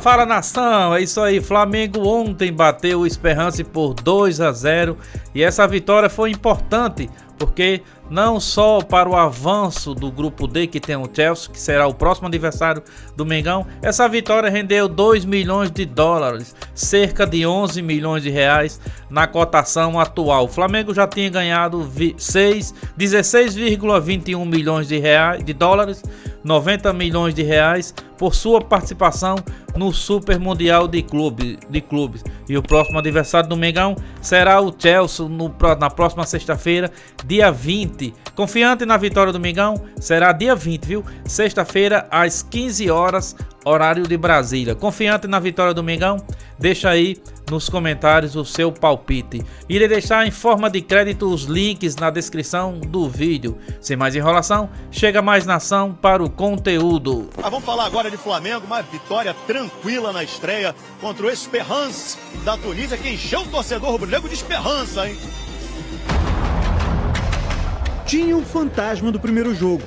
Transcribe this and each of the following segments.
Fala nação, é isso aí, Flamengo ontem bateu o Esperance por 2-0 e essa vitória foi importante porque não só para o avanço do grupo D que tem o Chelsea, que será o próximo adversário do Mengão, essa vitória rendeu 2 milhões de dólares, cerca de 11 milhões de reais na cotação atual. O Flamengo já tinha ganhado 16,21 milhões de dólares, 90 milhões de reais por sua participação no Super Mundial de Clubes. E o próximo adversário do Mengão será o Chelsea na próxima sexta-feira, dia 20. Confiante na vitória do Mengão, será dia 20, viu? Sexta-feira, às 15 horas, horário de Brasília. Confiante na vitória do Mengão? Deixa aí nos comentários o seu palpite. Irei deixar em forma de crédito os links na descrição do vídeo. Sem mais enrolação, chega mais nação para o conteúdo. Vamos falar agora de Flamengo, uma vitória tranquila na estreia contra o Esperance da Tunísia, que encheu o torcedor rubro-negro de esperança, hein? Tinha o fantasma do primeiro jogo.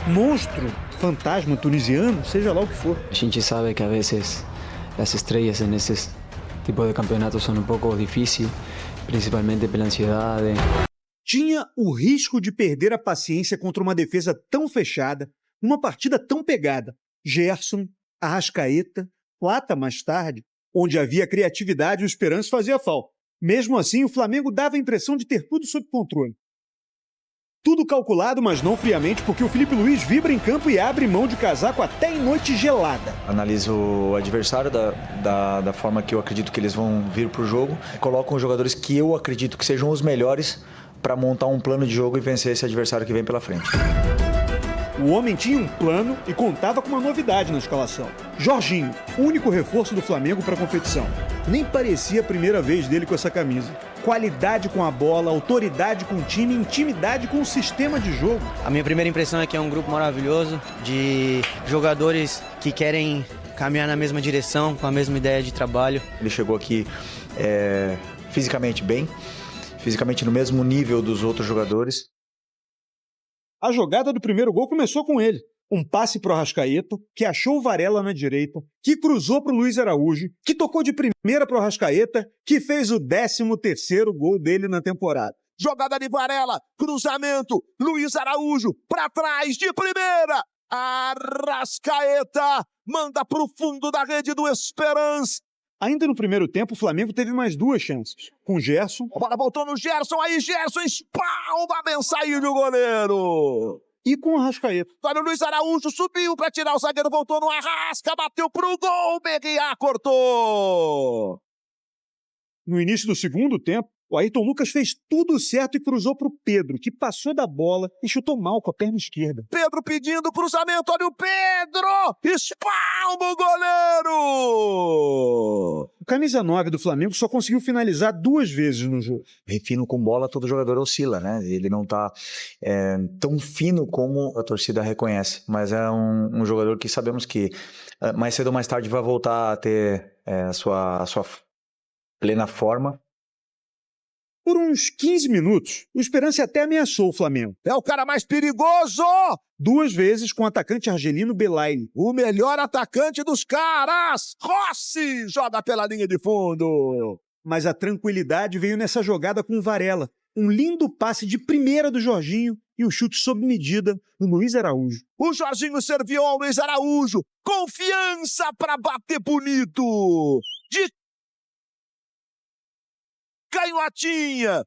Monstro, fantasma tunisiano, seja lá o que for. A gente sabe que a vezes as estrelas nesses tipos de campeonatos são um pouco difíceis, principalmente pela ansiedade. Tinha o risco de perder a paciência contra uma defesa tão fechada, numa partida tão pegada. Gerson, Arrascaeta, Plata mais tarde, onde havia criatividade, o Esperance fazia falta. Mesmo assim, o Flamengo dava a impressão de ter tudo sob controle. Tudo calculado, mas não friamente, porque o Felipe Luiz vibra em campo e abre mão de casaco até em noite gelada. Analiso o adversário da forma que eu acredito que eles vão vir para o jogo. Coloco os jogadores que eu acredito que sejam os melhores para montar um plano de jogo e vencer esse adversário que vem pela frente. O homem tinha um plano e contava com uma novidade na escalação. Jorginho, único reforço do Flamengo para a competição. Nem parecia a primeira vez dele com essa camisa. Qualidade com a bola, autoridade com o time, intimidade com o sistema de jogo. A minha primeira impressão é que é um grupo maravilhoso, de jogadores que querem caminhar na mesma direção, com a mesma ideia de trabalho. Ele chegou aqui fisicamente bem, fisicamente no mesmo nível dos outros jogadores. A jogada do primeiro gol começou com ele. Um passe para o Arrascaeta, que achou o Varela na direita, que cruzou para o Luiz Araújo, que tocou de primeira para o Arrascaeta, que fez o 13º gol dele na temporada. Jogada de Varela, cruzamento, Luiz Araújo, para trás, de primeira. Arrascaeta manda para o fundo da rede do Esperance. Ainda no primeiro tempo, o Flamengo teve mais duas chances. Com Gerson. A bola voltou no Gerson, aí Gerson espalma bem saído o goleiro. E com o Arrascaeta. Olha o Luiz Araújo, subiu para tirar o zagueiro, voltou no Arrasca, bateu pro gol, Berriá cortou. No início do segundo tempo, o Ayrton Lucas fez tudo certo e cruzou para o Pedro, que passou da bola e chutou mal com a perna esquerda. Pedro pedindo cruzamento, olha o Pedro! Espalma o goleiro! O camisa 9 do Flamengo só conseguiu finalizar 2 vezes no jogo. Fino com bola, todo jogador oscila, né? Ele não tá tão fino como a torcida reconhece, mas é um jogador que sabemos que mais cedo ou mais tarde vai voltar a ter a sua plena forma. Por uns 15 minutos, o Esperance até ameaçou o Flamengo. É o cara mais perigoso! 2 vezes com o atacante argelino Belaile. O melhor atacante dos caras! Rossi joga pela linha de fundo. Mas a tranquilidade veio nessa jogada com o Varela. Um lindo passe de primeira do Jorginho e o chute sob medida do Luiz Araújo. O Jorginho serviu ao Luiz Araújo. Confiança para bater bonito. De canhotinha,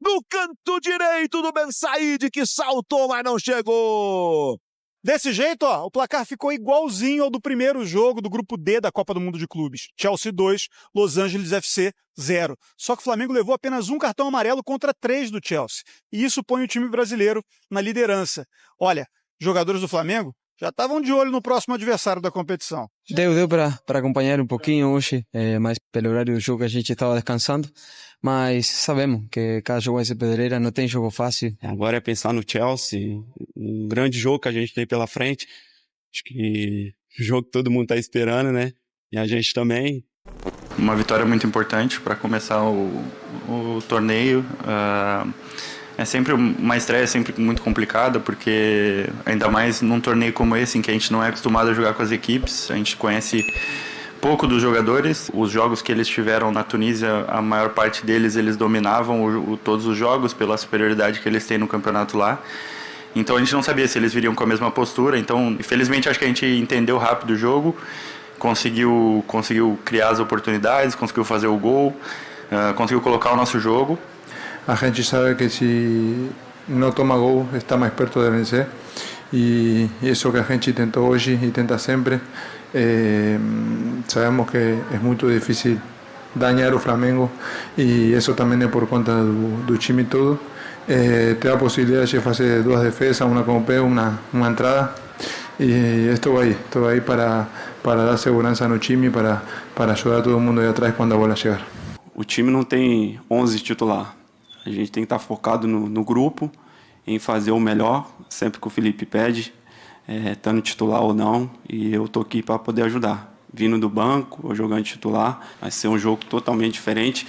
no canto direito do Ben Said, que saltou, mas não chegou. Desse jeito, ó, o placar ficou igualzinho ao do primeiro jogo do grupo D da Copa do Mundo de Clubes. Chelsea 2, Los Angeles FC 0. Só que o Flamengo levou apenas um cartão amarelo contra 3 do Chelsea. E isso põe o time brasileiro na liderança. Olha, jogadores do Flamengo já estavam de olho no próximo adversário da competição. Deu para acompanhar um pouquinho hoje, mas pelo horário do jogo a gente estava descansando, mas sabemos que cada jogo vai ser pedreira, não tem jogo fácil. Agora é pensar no Chelsea, um grande jogo que a gente tem pela frente, acho que o jogo que todo mundo está esperando, né? E a gente também. Uma vitória muito importante para começar o torneio. É sempre uma estreia sempre muito complicada, porque ainda mais num torneio como esse, em que a gente não é acostumado a jogar com as equipes, a gente conhece pouco dos jogadores. Os jogos que eles tiveram na Tunísia, a maior parte deles, eles dominavam todos os jogos pela superioridade que eles têm no campeonato lá. Então a gente não sabia se eles viriam com a mesma postura. Então, infelizmente, acho que a gente entendeu rápido o jogo, conseguiu criar as oportunidades, conseguiu fazer o gol, conseguiu colocar o nosso jogo. A gente sabe que se não toma gol, está mais perto de vencer. E isso que a gente tentou hoje e tenta sempre. Sabemos que é muito difícil dañar o Flamengo e isso também é por conta do time todo. Ter a possibilidade de fazer 2 defesas, uma com o pé, uma entrada, e estou aí para dar segurança no time, para ajudar todo mundo aí atrás quando a bola chegar. O time não tem 11 titular. A gente tem que estar focado no grupo, em fazer o melhor, sempre que o Felipe pede, estando titular ou não, e eu estou aqui para poder ajudar. Vindo do banco ou jogando titular, vai ser um jogo totalmente diferente,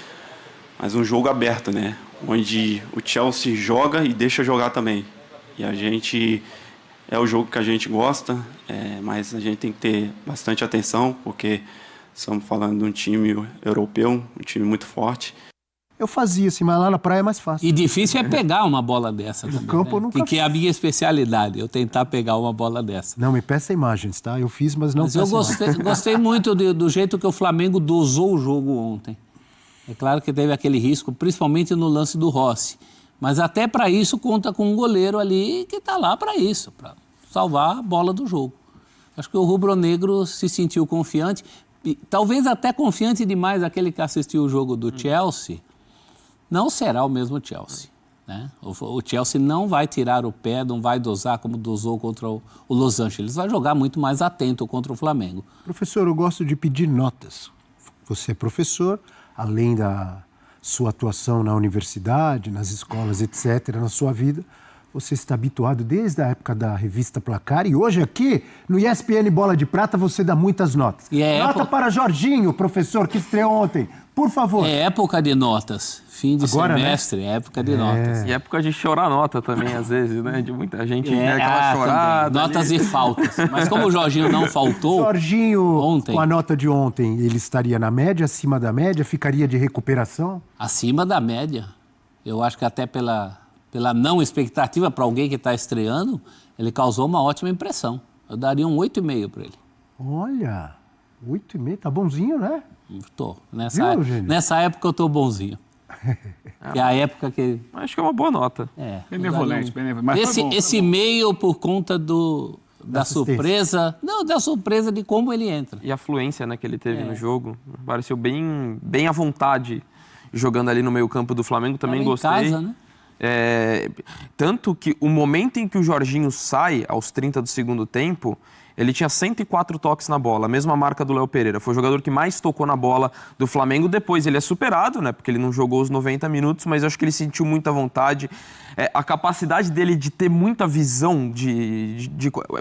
mas um jogo aberto, né? Onde o Chelsea joga e deixa jogar também. E a gente, é o jogo que a gente gosta, mas a gente tem que ter bastante atenção, porque estamos falando de um time europeu, um time muito forte. Eu fazia assim, mas lá na praia é mais fácil. E difícil é pegar uma bola dessa também, no campo né? eu nunca que é a minha especialidade, eu tentar pegar uma bola dessa. Não me peça imagens, tá? Eu fiz, mas não Mas eu gostei muito do jeito que o Flamengo dosou o jogo ontem. É claro que teve aquele risco, principalmente no lance do Rossi. Mas até para isso conta com um goleiro ali que está lá para isso, para salvar a bola do jogo. Acho que o rubro-negro se sentiu confiante, e talvez até confiante demais. Aquele que assistiu o jogo do Chelsea, não será o mesmo Chelsea, né? O Chelsea não vai tirar o pé, não vai dosar como dosou contra o Los Angeles. Vai jogar muito mais atento contra o Flamengo. Professor, eu gosto de pedir notas. Você é professor, além da sua atuação na universidade, nas escolas, etc., na sua vida, você está habituado desde a época da revista Placar, e hoje aqui, no ESPN Bola de Prata, você dá muitas notas. Nota para Jorginho, professor, que estreou ontem. Por favor. É época de notas. Fim de agora, semestre, né? É época de notas. E época de chorar nota também, às vezes, né? De muita gente aquela chorada. Notas e faltas. Mas como o Jorginho não faltou, Jorginho, ontem, com a nota de ontem, ele estaria na média, acima da média? Ficaria de recuperação? Acima da média. Eu acho que até pela não expectativa para alguém que está estreando, ele causou uma ótima impressão. Eu daria um 8,5 para ele. Olha, 8,5, tá bonzinho, né? Tô. Nessa época eu tô bonzinho. Que é a época que... Acho que é uma boa nota. Benevolente. Mas esse meio por conta da surpresa... Não, da surpresa de como ele entra. E a fluência, né, que ele teve no jogo. Pareceu bem à vontade jogando ali no meio campo do Flamengo. Também gostei. Em casa, né? Tanto que o momento em que o Jorginho sai, aos 30 do segundo tempo, ele tinha 104 toques na bola, a mesma marca do Léo Pereira. Foi o jogador que mais tocou na bola do Flamengo. Depois ele é superado, né, porque ele não jogou os 90 minutos, mas eu acho que ele sentiu muita vontade. A capacidade dele de ter muita visão,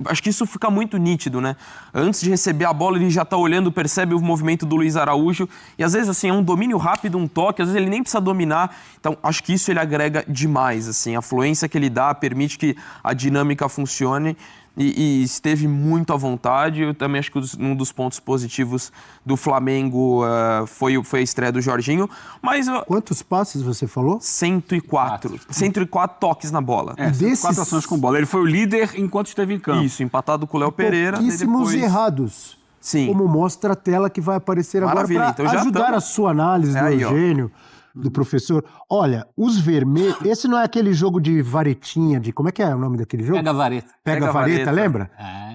acho que isso fica muito nítido, né? Antes de receber a bola, ele já está olhando, percebe o movimento do Luiz Araújo. E às vezes, assim, é um domínio rápido, um toque, às vezes ele nem precisa dominar. Então, acho que isso ele agrega demais, assim. A fluência que ele dá permite que a dinâmica funcione. E esteve muito à vontade. Eu também acho que um dos pontos positivos do Flamengo foi a estreia do Jorginho. Mas quantos passes você falou? 104. 104 toques na bola. 104 ações com bola. Ele foi o líder enquanto esteve em campo. Isso, empatado com o Léo Pereira. Pouquíssimos errados. Sim. Como mostra a tela que vai aparecer agora para ajudar a sua análise do Eugênio. Do professor. Olha, os vermelhos... Esse não é aquele jogo de varetinha, como é que é o nome daquele jogo? Pega vareta. Pega vareta, lembra?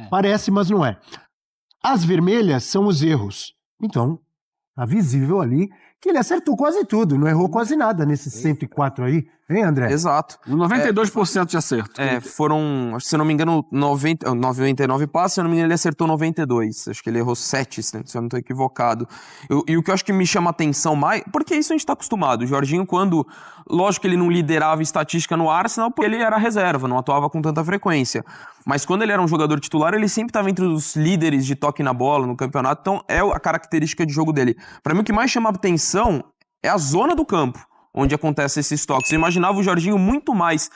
Parece, mas não é. As vermelhas são os erros. Então, tá visível ali que ele acertou quase tudo, não errou quase nada nesses 104 aí. Hein, André? Exato. 92% de acerto. Foram, se eu não me engano, 99 passes, se eu não me engano, ele acertou 92. Acho que ele errou 7, se eu não estou equivocado. E o que eu acho que me chama a atenção mais, porque isso a gente está acostumado. O Jorginho, quando, lógico que ele não liderava estatística no Arsenal, porque ele era reserva, não atuava com tanta frequência. Mas quando ele era um jogador titular, ele sempre estava entre os líderes de toque na bola no campeonato, então é a característica de jogo dele. Para mim, o que mais chama a atenção é a zona do campo onde acontece esses toques. Eu imaginava o Jorginho muito mais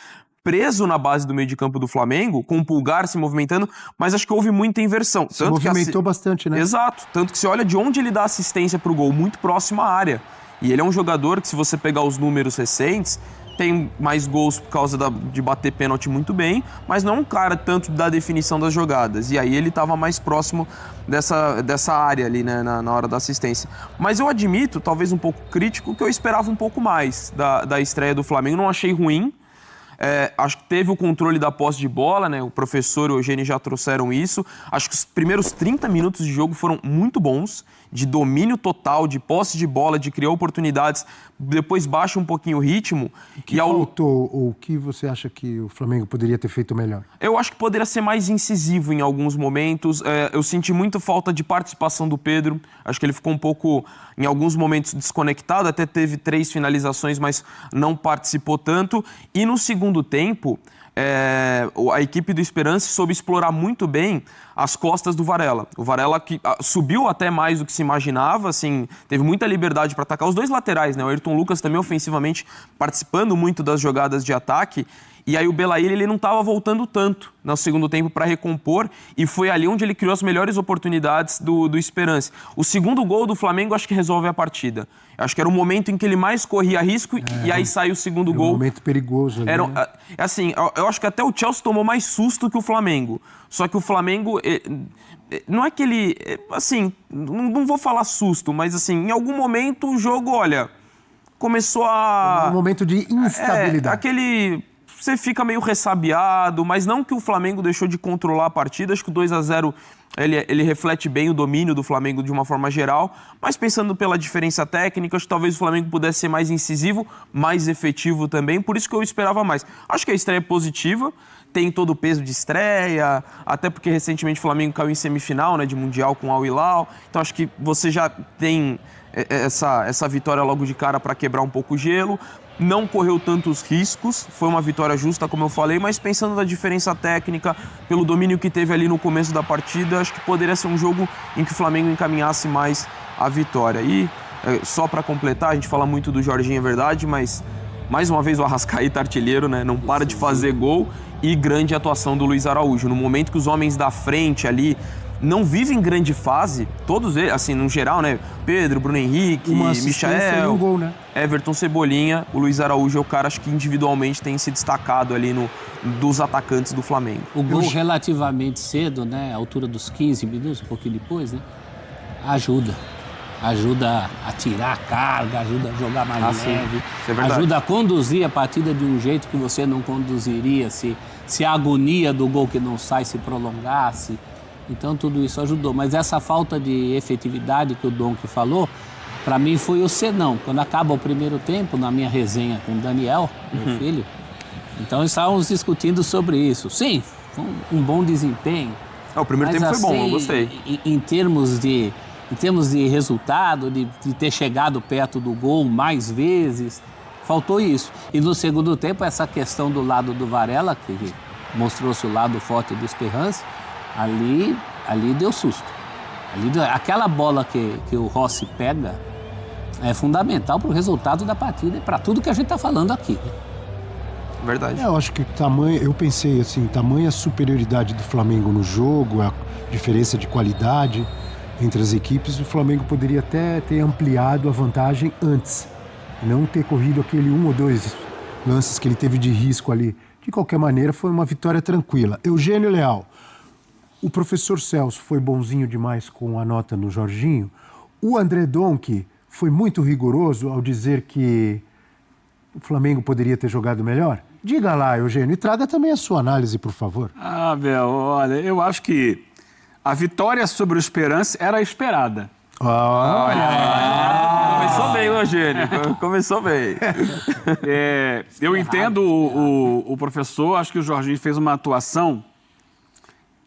preso na base do meio de campo do Flamengo, com o Pulgar se movimentando, mas acho que houve muita inversão. Se movimentou bastante, né? Exato. Tanto que você olha de onde ele dá assistência pro gol, muito próximo à área. E ele é um jogador que, se você pegar os números recentes, tem mais gols por causa de bater pênalti muito bem, mas não é um cara tanto da definição das jogadas. E aí ele estava mais próximo dessa área ali, né, na hora da assistência. Mas eu admito, talvez um pouco crítico, que eu esperava um pouco mais da estreia do Flamengo. Não achei ruim. Acho que teve o controle da posse de bola, né? O professor e o Eugênio já trouxeram isso. Acho que os primeiros 30 minutos de jogo foram muito bons, de domínio total, de posse de bola, de criar oportunidades. Depois baixa um pouquinho o ritmo. O que faltou, ou o que você acha que o Flamengo poderia ter feito melhor? Eu acho que poderia ser mais incisivo em alguns momentos. Eu senti muita falta de participação do Pedro. Acho que ele ficou um pouco, em alguns momentos, desconectado. Até teve 3 finalizações, mas não participou tanto. E no segundo tempo, a equipe do Esperance soube explorar muito bem as costas do Varela. O Varela que subiu até mais do que se imaginava, assim, teve muita liberdade para atacar. Os 2 laterais, né? O Ayrton Lucas também ofensivamente participando muito das jogadas de ataque. E aí o Belair, ele não estava voltando tanto no segundo tempo para recompor, e foi ali onde ele criou as melhores oportunidades do Esperance. O segundo gol do Flamengo acho que resolve a partida. Acho que era o momento em que ele mais corria risco, e aí saiu o segundo gol. Um momento perigoso ali, né? Assim, eu acho que até o Chelsea tomou mais susto que o Flamengo. Só que o Flamengo, não é que ele, assim, não vou falar susto, mas assim, em algum momento o jogo, olha, começou a... Um momento de instabilidade. Você fica meio ressabiado, mas não que o Flamengo deixou de controlar a partida. Acho que o 2-0 ele reflete bem o domínio do Flamengo de uma forma geral, mas pensando pela diferença técnica, acho que talvez o Flamengo pudesse ser mais incisivo, mais efetivo também, por isso que eu esperava mais. Acho que a estreia é positiva, tem todo o peso de estreia, até porque recentemente o Flamengo caiu em semifinal, né, de Mundial com o Al Hilal, então acho que você já tem essa vitória logo de cara para quebrar um pouco o gelo. Não correu tantos riscos, foi uma vitória justa, como eu falei, mas pensando na diferença técnica, pelo domínio que teve ali no começo da partida, acho que poderia ser um jogo em que o Flamengo encaminhasse mais a vitória. E só para completar, a gente fala muito do Jorginho, é verdade, mas mais uma vez o Arrascaeta artilheiro, né? Não para de fazer gol, e grande atuação do Luiz Araújo. No momento que os homens da frente ali não vivem grande fase, todos eles, assim, no geral, né? Pedro, Bruno Henrique, Michael, um gol, né? Everton, Cebolinha, o Luiz Araújo é o cara, acho que individualmente tem se destacado ali dos atacantes do Flamengo. O gol relativamente cedo, né? A altura dos 15 minutos, um pouquinho depois, né? Ajuda a tirar a carga, ajuda a jogar mais leve, ajuda a conduzir a partida de um jeito que você não conduziria se a agonia do gol que não sai se prolongasse. Então tudo isso ajudou, mas essa falta de efetividade que o Donk falou, para mim foi o senão. Quando acaba o primeiro tempo, na minha resenha com o Daniel, meu filho, então estávamos discutindo sobre isso. Sim, foi um bom desempenho. O primeiro tempo foi bom, eu gostei. Em termos de resultado, de ter chegado perto do gol mais vezes, faltou isso. E no segundo tempo, essa questão do lado do Varela, que mostrou-se o lado forte do Esperance, ali deu susto. Aquela bola que o Rossi pega é fundamental para o resultado da partida e para tudo que a gente está falando aqui. Verdade. Eu acho que eu pensei assim, tamanha superioridade do Flamengo no jogo, a diferença de qualidade entre as equipes, o Flamengo poderia até ter ampliado a vantagem antes, não ter corrido aquele 1 ou 2 lances que ele teve de risco ali. De qualquer maneira, foi uma vitória tranquila. Eugênio Leal, o professor Celso foi bonzinho demais com a nota no Jorginho. O André Donk foi muito rigoroso ao dizer que o Flamengo poderia ter jogado melhor. Diga lá, Eugênio, e traga também a sua análise, por favor. Bel, olha, eu acho que a vitória sobre o Esperance era esperada. Começou bem, Eugênio. Começou bem. Eu entendo o professor, acho que o Jorginho fez uma atuação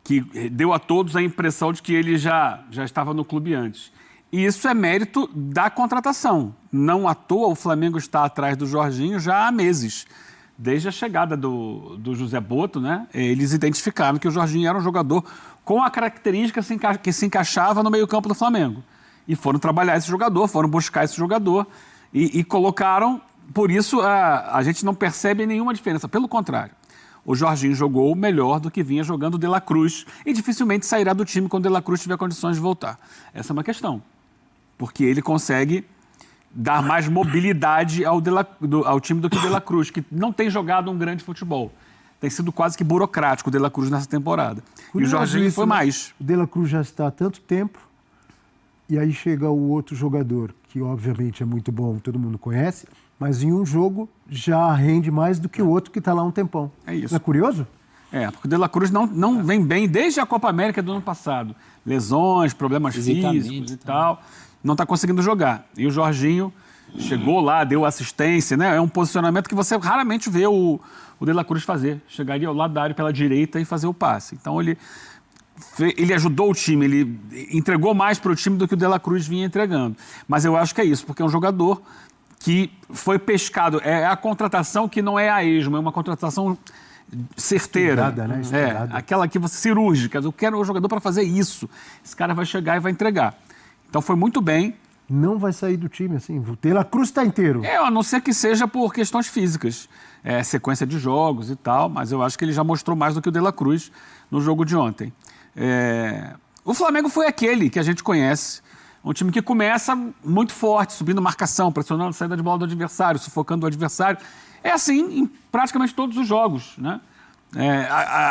que deu a todos a impressão de que ele já estava no clube antes. E isso é mérito da contratação. Não à toa o Flamengo está atrás do Jorginho já há meses. Desde a chegada do José Boto, né? Eles identificaram que o Jorginho era um jogador com a característica que se encaixava no meio-campo do Flamengo. E foram trabalhar esse jogador, foram buscar esse jogador e colocaram. Por isso, a gente não percebe nenhuma diferença. Pelo contrário, o Jorginho jogou melhor do que vinha jogando o De La Cruz e dificilmente sairá do time quando o De La Cruz tiver condições de voltar. Essa é uma questão, porque ele consegue dar mais mobilidade ao time do que o De La Cruz, que não tem jogado um grande futebol. Tem sido quase que burocrático o De La Cruz nessa temporada. E o Jorginho foi mais. O De La Cruz já está há tanto tempo, e aí chega o outro jogador, que obviamente é muito bom, todo mundo conhece, mas em um jogo já rende mais do que o outro que está lá há um tempão. É isso. Não é curioso? Porque o De La Cruz não vem bem desde a Copa América do ano passado. Lesões, problemas físicos e tal. Não está conseguindo jogar. E o Jorginho chegou lá, deu assistência, né? É um posicionamento que você raramente vê o De La Cruz fazer. Chegaria ao lado da área pela direita e fazer o passe. Então ele ajudou o time, ele entregou mais para o time do que o De La Cruz vinha entregando. Mas eu acho que é isso, porque é um jogador que foi pescado. É a contratação que não é a esmo, é uma contratação certeira. Estudada, né? Estudada. Aquela que você cirúrgica. Eu quero um jogador para fazer isso. Esse cara vai chegar e vai entregar. Então foi muito bem. Não vai sair do time, assim. O De La Cruz está inteiro. A não ser que seja por questões físicas. Sequência de jogos e tal, mas eu acho que ele já mostrou mais do que o De La Cruz no jogo de ontem. O Flamengo foi aquele que a gente conhece. Um time que começa muito forte, subindo marcação, pressionando a saída de bola do adversário, sufocando o adversário. É assim em praticamente todos os jogos, né?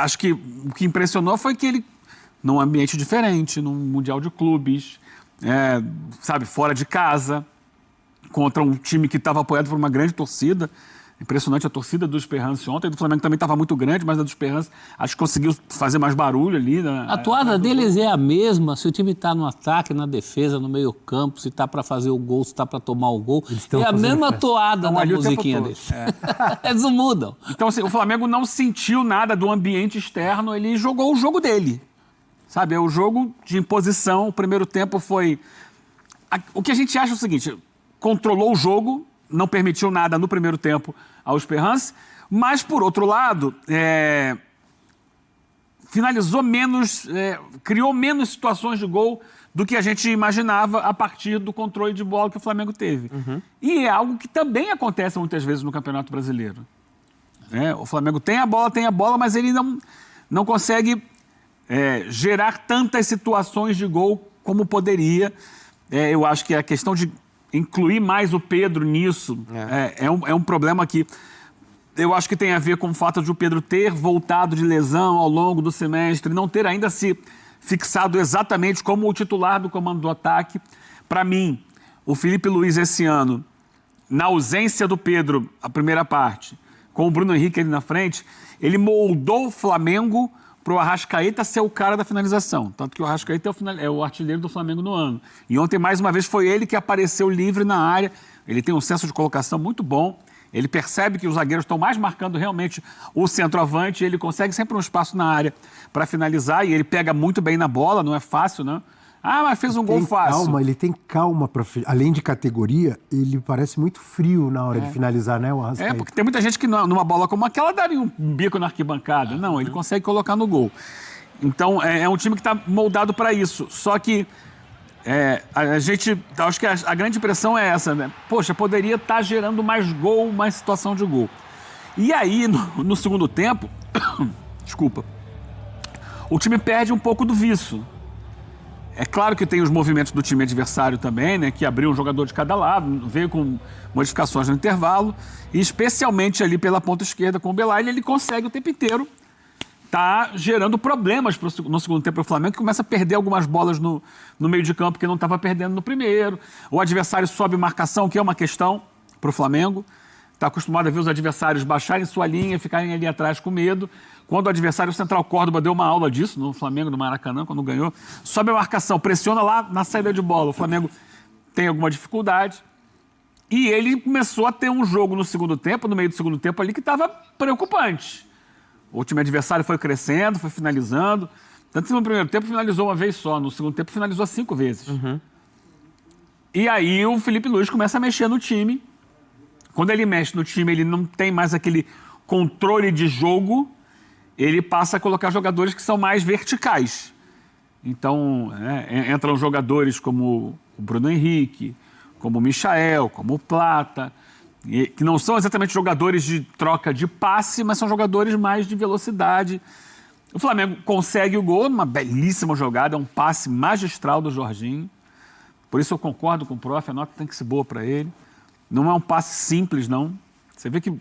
Acho que o que impressionou foi que ele, num ambiente diferente, num Mundial de Clubes, fora de casa, contra um time que estava apoiado por uma grande torcida. Impressionante a torcida do Esperance ontem. Do Flamengo também estava muito grande, mas a do Esperance acho que conseguiu fazer mais barulho ali. A toada deles é a mesma, se o time está no ataque, na defesa, no meio campo, se está para fazer o gol, se está para tomar o gol. É a mesma toada da musiquinha deles. Eles não mudam. Então assim, o Flamengo não sentiu nada do ambiente externo, ele jogou o jogo dele. Sabe, é o jogo de imposição. O primeiro tempo foi... O que a gente acha é o seguinte, controlou o jogo, não permitiu nada no primeiro tempo ao Esperance, mas, por outro lado, finalizou menos, criou menos situações de gol do que a gente imaginava a partir do controle de bola que o Flamengo teve. E é algo que também acontece muitas vezes no Campeonato Brasileiro. O Flamengo tem a bola, mas ele não consegue gerar tantas situações de gol como poderia. Eu acho que a questão de incluir mais o Pedro nisso é um problema que eu acho que tem a ver com o fato de o Pedro ter voltado de lesão ao longo do semestre, não ter ainda se fixado exatamente como o titular do comando do ataque. Para mim, o Felipe Luiz esse ano, na ausência do Pedro, a primeira parte, com o Bruno Henrique ali na frente, ele moldou o Flamengo para o Arrascaeta ser o cara da finalização. Tanto que o Arrascaeta é o artilheiro do Flamengo no ano. E ontem, mais uma vez, foi ele que apareceu livre na área. Ele tem um senso de colocação muito bom. Ele percebe que os zagueiros estão mais marcando realmente o centroavante. Ele consegue sempre um espaço na área para finalizar. E ele pega muito bem na bola, não é fácil, não. Mas fez um gol fácil. Ele tem calma. Além de categoria, ele parece muito frio na hora de finalizar, né, o Arrascaeta? Porque tem muita gente que numa bola como aquela daria um bico na arquibancada. Não, ele consegue colocar no gol. Então, é um time que está moldado para isso. Só que a gente... Acho que a grande impressão é essa, né? Poxa, poderia estar gerando mais gol, mais situação de gol. E aí, no segundo tempo... Desculpa. O time perde um pouco do viço. É claro que tem os movimentos do time adversário também, né, que abriu um jogador de cada lado, veio com modificações no intervalo, e especialmente ali pela ponta esquerda com o Belaïli, ele consegue o tempo inteiro tá gerando problemas no segundo tempo para o Flamengo, que começa a perder algumas bolas no meio de campo que não estava perdendo no primeiro. O adversário sobe marcação, que é uma questão para o Flamengo. Está acostumado a ver os adversários baixarem sua linha, ficarem ali atrás com medo. Quando o adversário, o Central Córdoba, deu uma aula disso no Flamengo, no Maracanã, quando ganhou, sobe a marcação, pressiona lá na saída de bola. O Flamengo tem alguma dificuldade. E ele começou a ter um jogo no segundo tempo, no meio do segundo tempo ali, que estava preocupante. O time adversário foi crescendo, foi finalizando. Tanto que no primeiro tempo finalizou uma vez só, no segundo tempo finalizou 5 vezes. E aí o Felipe Luiz começa a mexer no time. Quando ele mexe no time, ele não tem mais aquele controle de jogo, ele passa a colocar jogadores que são mais verticais. Então, entram jogadores como o Bruno Henrique, como o Michael, como o Plata, que não são exatamente jogadores de troca de passe, mas são jogadores mais de velocidade. O Flamengo consegue o gol numa belíssima jogada, é um passe magistral do Jorginho. Por isso eu concordo com o prof, a nota tem que ser boa para ele. Não é um passe simples, não. Você vê que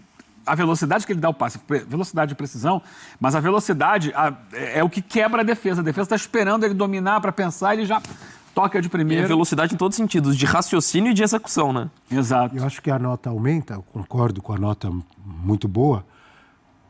a velocidade que ele dá o passe, velocidade e precisão, mas a velocidade é o que quebra a defesa. A defesa está esperando ele dominar para pensar, ele já toca de primeira. E velocidade em todos os sentidos, de raciocínio e de execução, né? Exato. Eu acho que a nota aumenta, eu concordo com a nota muito boa,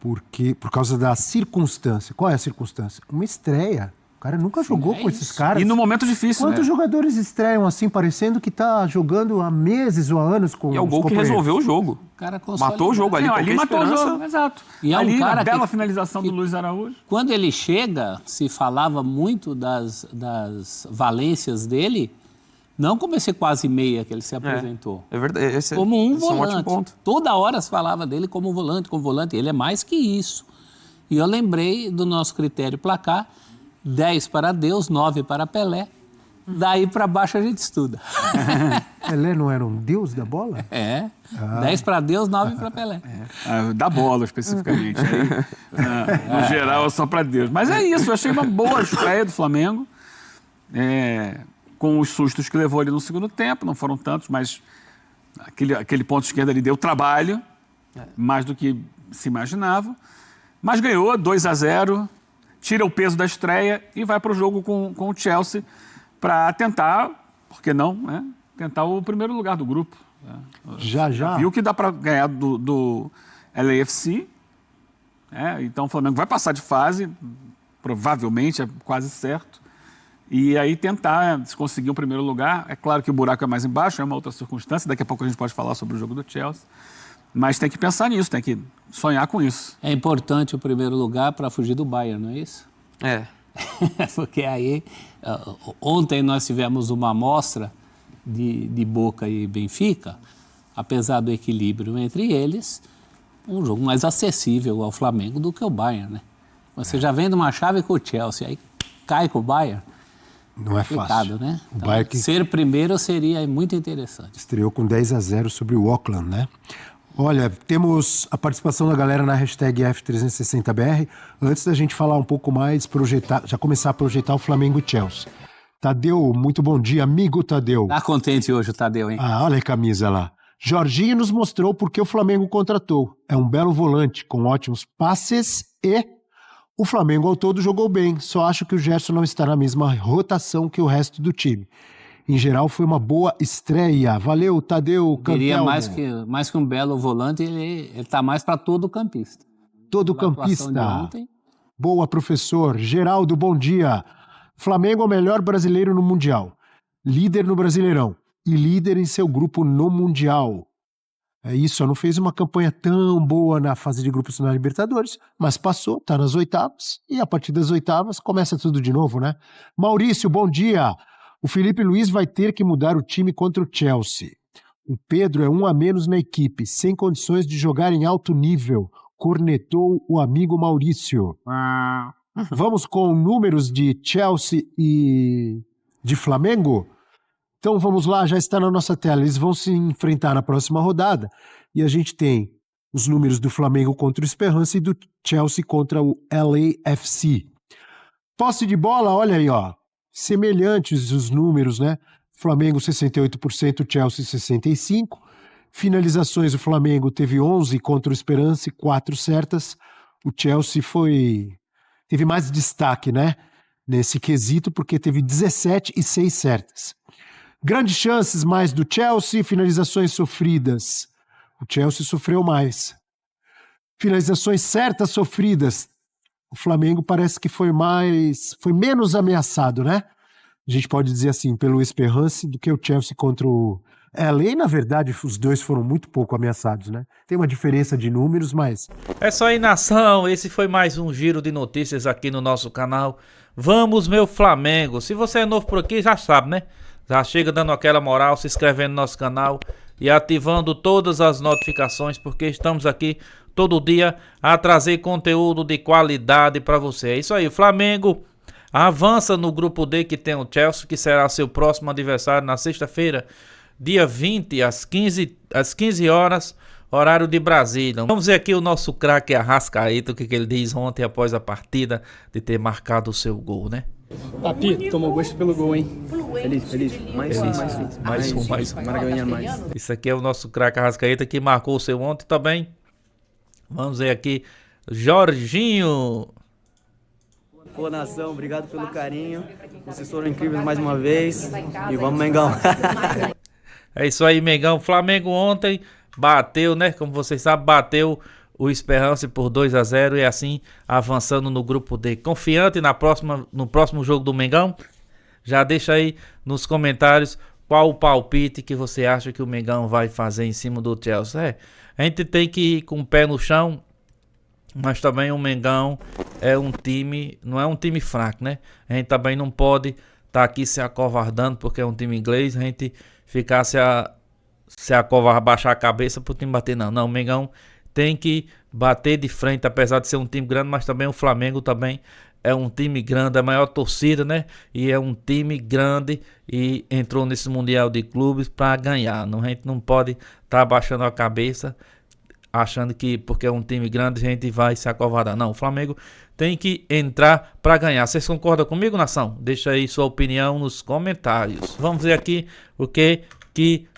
por causa da circunstância. Qual é a circunstância? Uma estreia. O cara nunca jogou com esses caras. E no momento difícil, Quantos jogadores estreiam assim, parecendo que tá jogando há meses ou há anos com os E é o gol que resolveu o jogo. O cara matou o jogo ali. Ali matou o jogo, exato. E é ali, um cara a bela finalização do Luiz Araújo. Quando ele chega, se falava muito das valências dele, não como esse quase meia que ele se apresentou. É verdade. Como um esse é volante. ótimo ponto. Toda hora se falava dele como volante. Ele é mais que isso. E eu lembrei do nosso critério placar, 10 para Deus, 9 para Pelé. Daí para baixo a gente estuda. Pelé não era um deus da bola? 10 para Deus, 9 para Pelé. Da bola, especificamente. Aí, no geral, é só para Deus. Mas é isso, eu achei uma boa estreia do Flamengo. Com os sustos que levou ali no segundo tempo, não foram tantos, mas aquele ponto esquerdo ali deu trabalho, mais do que se imaginava. Mas ganhou 2-0, tira o peso da estreia e vai para o jogo com o Chelsea para tentar, por que não, né? Tentar o primeiro lugar do grupo. Já. Viu que dá para ganhar do LAFC, então o Flamengo vai passar de fase, provavelmente, é quase certo. E aí tentar se conseguir o primeiro lugar. É claro que o buraco é mais embaixo, é uma outra circunstância. Daqui a pouco a gente pode falar sobre o jogo do Chelsea. Mas tem que pensar nisso, tem que sonhar com isso. É importante o primeiro lugar para fugir do Bayern, não é isso? Porque aí, ontem nós tivemos uma amostra de Boca e Benfica, apesar do equilíbrio entre eles, um jogo mais acessível ao Flamengo do que o Bayern, né? Você já vem de uma chave com o Chelsea, aí cai com o Bayern. Não é fácil, né? O Então, Bayern que ser primeiro seria muito interessante. estreou com 10-0 sobre o Auckland, né? Olha, temos a participação da galera na hashtag F360BR. Antes da gente falar um pouco mais, já começar a projetar o Flamengo e Chelsea. Tadeu, muito bom dia, amigo Tadeu. Tá contente hoje o Tadeu, hein? Olha a camisa lá. Jorginho nos mostrou porque o Flamengo contratou. É um belo volante, com ótimos passes e o Flamengo ao todo jogou bem. Só acho que o Gerson não está na mesma rotação que o resto do time. Em geral, foi uma boa estreia. Valeu, Tadeu, campeão. Diria mais que um belo volante, ele está mais para todo campista. Todo campista. Boa, professor. Geraldo, bom dia. Flamengo é o melhor brasileiro no Mundial. Líder no Brasileirão. E líder em seu grupo no Mundial. É isso, não fez uma campanha tão boa na fase de grupos na Libertadores, mas passou, está nas oitavas. E a partir das oitavas começa tudo de novo, né? Maurício, bom dia. O Felipe Luiz vai ter que mudar o time contra o Chelsea. O Pedro é um a menos na equipe, sem condições de jogar em alto nível. Cornetou o amigo Maurício. Vamos com números de Chelsea e de Flamengo? Então vamos lá, já está na nossa tela. Eles vão se enfrentar na próxima rodada. E a gente tem os números do Flamengo contra o Esperance e do Chelsea contra o LAFC. Posse de bola, olha aí, ó. Semelhantes os números, né? Flamengo 68%, Chelsea 65%. Finalizações, o Flamengo teve 11 contra o Esperance, 4 certas. O Chelsea teve mais destaque, né? Nesse quesito, porque teve 17 e 6 certas. Grandes chances mais do Chelsea, finalizações sofridas. O Chelsea sofreu mais. Finalizações certas sofridas. O Flamengo parece que foi menos ameaçado, né? A gente pode dizer assim, pelo Esperance do que o Chelsea contra o LA. Na verdade, os dois foram muito pouco ameaçados, né? Tem uma diferença de números, mas... É só aí, nação. Esse foi mais um giro de notícias aqui no nosso canal. Vamos, meu Flamengo. Se você é novo por aqui, já sabe, né? Já chega dando aquela moral, se inscrevendo no nosso canal e ativando todas as notificações, porque estamos aqui todo dia a trazer conteúdo de qualidade para você. É isso aí, o Flamengo avança no grupo D, que tem o Chelsea, que será seu próximo adversário na sexta-feira, dia 20, às 15 horas, horário de Brasília. Vamos ver aqui o nosso craque Arrascaeta, o que ele diz ontem após a partida de ter marcado o seu gol, né? Papi, tomou gosto pelo gol, hein? Feliz. Mais um. Mais. Isso aqui é o nosso craque Arrascaeta que marcou o seu ontem também. Vamos ver aqui, Jorginho. Pô, nação, obrigado pelo carinho. Vocês foram incríveis mais uma vez. E vamos, Mengão. É isso aí, Mengão. Flamengo ontem bateu, né? Como vocês sabem, bateu o Esperance por 2-0 e assim avançando no grupo D. Confiante no próximo jogo do Mengão? Já deixa aí nos comentários qual o palpite que você acha que o Mengão vai fazer em cima do Chelsea. A gente tem que ir com o pé no chão, mas também o Mengão é um time, não é um time fraco, né? A gente também não pode estar aqui se acovardando porque é um time inglês, a gente ficar se acovardar, baixar a cabeça pro time bater, não. Não, o Mengão tem que bater de frente, apesar de ser um time grande, mas também o Flamengo também é um time grande, a maior torcida, né? E é um time grande e entrou nesse Mundial de Clubes para ganhar. A gente não pode estar abaixando a cabeça, achando que porque é um time grande a gente vai se acovardar. Não, o Flamengo tem que entrar para ganhar. Vocês concordam comigo, nação? Deixa aí sua opinião nos comentários. Vamos ver aqui o que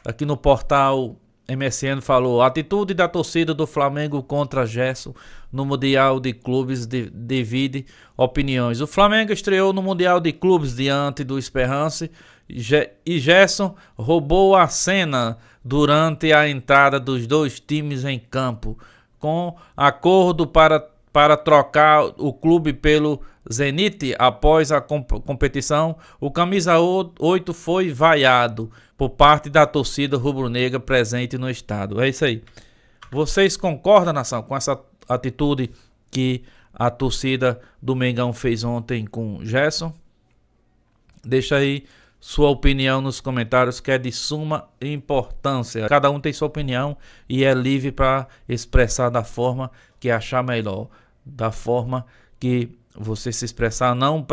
aqui no portal MSN falou. Atitude da torcida do Flamengo contra Gerson no Mundial de Clubes divide opiniões. O Flamengo estreou no Mundial de Clubes diante do Esperance e Gerson roubou a cena durante a entrada dos dois times em campo. Com acordo para trocar o clube pelo Zenit após a competição, o camisa 8 foi vaiado por parte da torcida rubro-negra presente no estado. É isso aí. Vocês concordam, nação, com essa atitude que a torcida do Mengão fez ontem com Gerson? Deixa aí sua opinião nos comentários, que é de suma importância. Cada um tem sua opinião e é livre para expressar da forma que achar melhor, da forma que você se expressar, não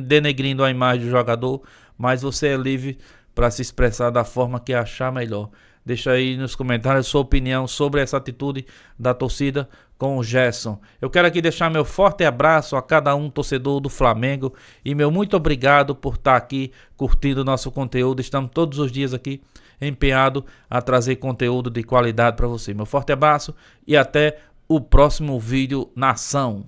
denegrindo a imagem do jogador, mas você é livre para se expressar da forma que achar melhor. Deixa aí nos comentários sua opinião sobre essa atitude da torcida com o Gerson. Eu quero aqui deixar meu forte abraço a cada um torcedor do Flamengo e meu muito obrigado por estar aqui curtindo o nosso conteúdo. Estamos todos os dias aqui empenhados a trazer conteúdo de qualidade para você. Meu forte abraço e até o próximo vídeo, nação.